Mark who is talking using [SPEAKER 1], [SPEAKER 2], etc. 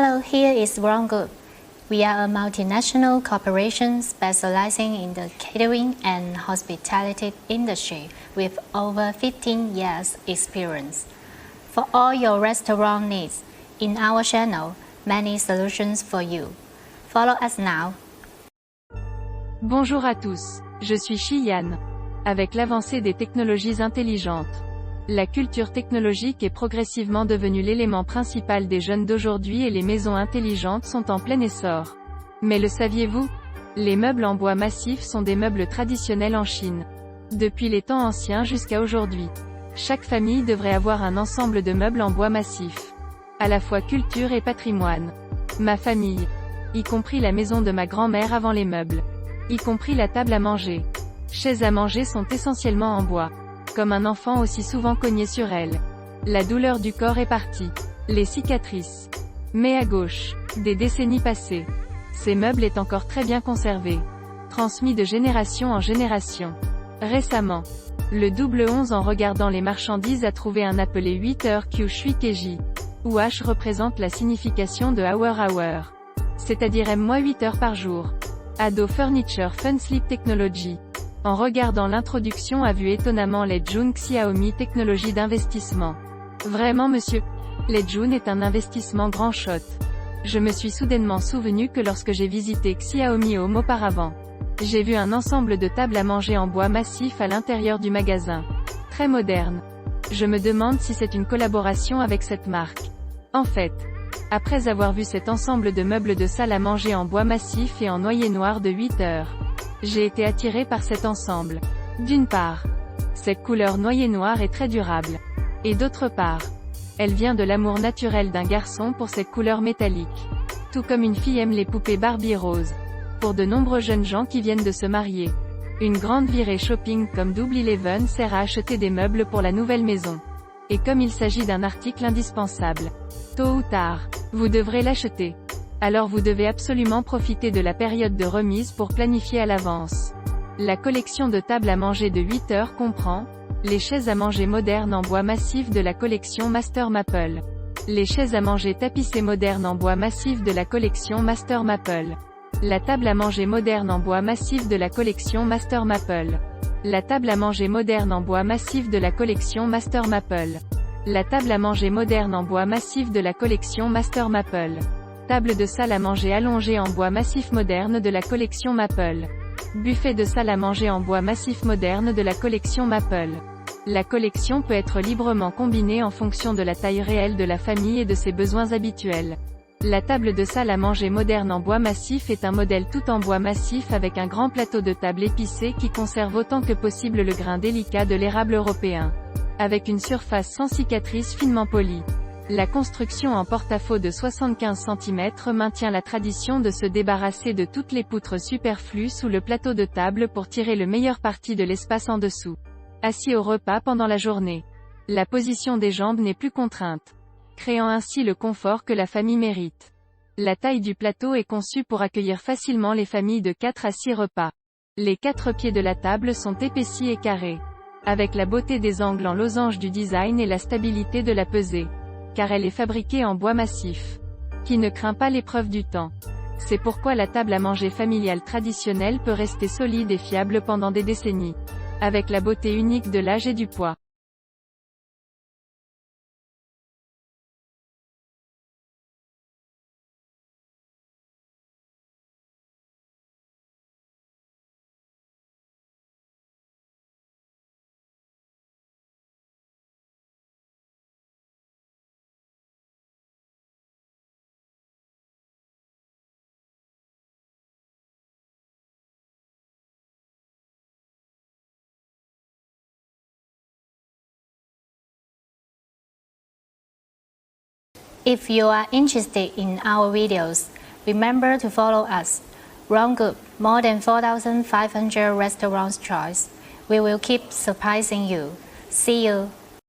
[SPEAKER 1] Hello, here is Wrong Group. We are a multinational corporation specializing in the catering and hospitality industry with over 15 years experience. For all your restaurant needs, in our channel, many solutions for you. Follow us now.
[SPEAKER 2] Bonjour à tous, je suis Shiyan. Avec l'avancée des technologies intelligentes, la culture technologique est progressivement devenue l'élément principal des jeunes d'aujourd'hui et les maisons intelligentes sont en plein essor. Mais le saviez-vous? Les meubles en bois massif sont des meubles traditionnels en Chine. Depuis les temps anciens jusqu'à aujourd'hui. Chaque famille devrait avoir un ensemble de meubles en bois massif. À la fois culture et patrimoine. Ma famille. Y compris la maison de ma grand-mère avant les meubles. Y compris la table à manger. Chaises à manger sont essentiellement en bois. Comme un enfant aussi souvent cogné sur elle. La douleur du corps est partie. Les cicatrices. Mais à gauche. Des décennies passées. Ces meubles est encore très bien conservé. Transmis de génération en génération. Récemment. Le double 11 en regardant les marchandises a trouvé un appelé 8h Q Shui Keji. Où H représente la signification de hour. C'est-à-dire M-8 heures par jour. Ado Furniture Fun Sleep Technology. En regardant l'introduction a vu étonnamment les Jun Xiaomi technologie d'investissement. Vraiment monsieur. Les Jun est un investissement grand shot. Je me suis soudainement souvenu que lorsque j'ai visité Xiaomi Home auparavant, j'ai vu un ensemble de tables à manger en bois massif à l'intérieur du magasin. Très moderne. Je me demande si c'est une collaboration avec cette marque. En fait, après avoir vu cet ensemble de meubles de salle à manger en bois massif et en noyer noir de 8 heures, j'ai été attiré par cet ensemble. D'une part, cette couleur noyer noir est très durable. Et d'autre part, elle vient de l'amour naturel d'un garçon pour cette couleur métallique. Tout comme une fille aime les poupées Barbie roses. Pour de nombreux jeunes gens qui viennent de se marier. Une grande virée shopping comme Double 11 sert à acheter des meubles pour la nouvelle maison. Et comme il s'agit d'un article indispensable, tôt ou tard, vous devrez l'acheter. Alors vous devez absolument profiter de la période de remise pour planifier à l'avance. La collection de tables à manger de 8 heures comprend les chaises à manger modernes en bois massif de la collection Master Maple. Les chaises à manger tapissées modernes en bois massif de la collection Master Maple. La table à manger moderne en bois massif de la collection Master Maple. La table à manger moderne en bois massif de la collection Master Maple. La table à manger moderne en bois massif de la collection Master Maple. Table de salle à manger allongée en bois massif moderne de la collection Maple. Buffet de salle à manger en bois massif moderne de la collection Maple. La collection peut être librement combinée en fonction de la taille réelle de la famille et de ses besoins habituels. La table de salle à manger moderne en bois massif est un modèle tout en bois massif avec un grand plateau de table épicé qui conserve autant que possible le grain délicat de l'érable européen. Avec une surface sans cicatrice finement polie. La construction en porte-à-faux de 75 cm maintient la tradition de se débarrasser de toutes les poutres superflues sous le plateau de table pour tirer le meilleur parti de l'espace en dessous. Assis au repas pendant la journée. La position des jambes n'est plus contrainte, créant ainsi le confort que la famille mérite. La taille du plateau est conçue pour accueillir facilement les familles de 4 à 6 repas. Les 4 pieds de la table sont épaissis et carrés. Avec la beauté des angles en losange du design et la stabilité de la pesée. Car elle est fabriquée en bois massif, qui ne craint pas l'épreuve du temps. C'est pourquoi la table à manger familiale traditionnelle peut rester solide et fiable pendant des décennies. Avec la beauté unique de l'âge et du poids.
[SPEAKER 1] If you are interested in our videos, remember to follow us. Wrong Group, more than 4,500 restaurants choice. We will keep surprising you. See you.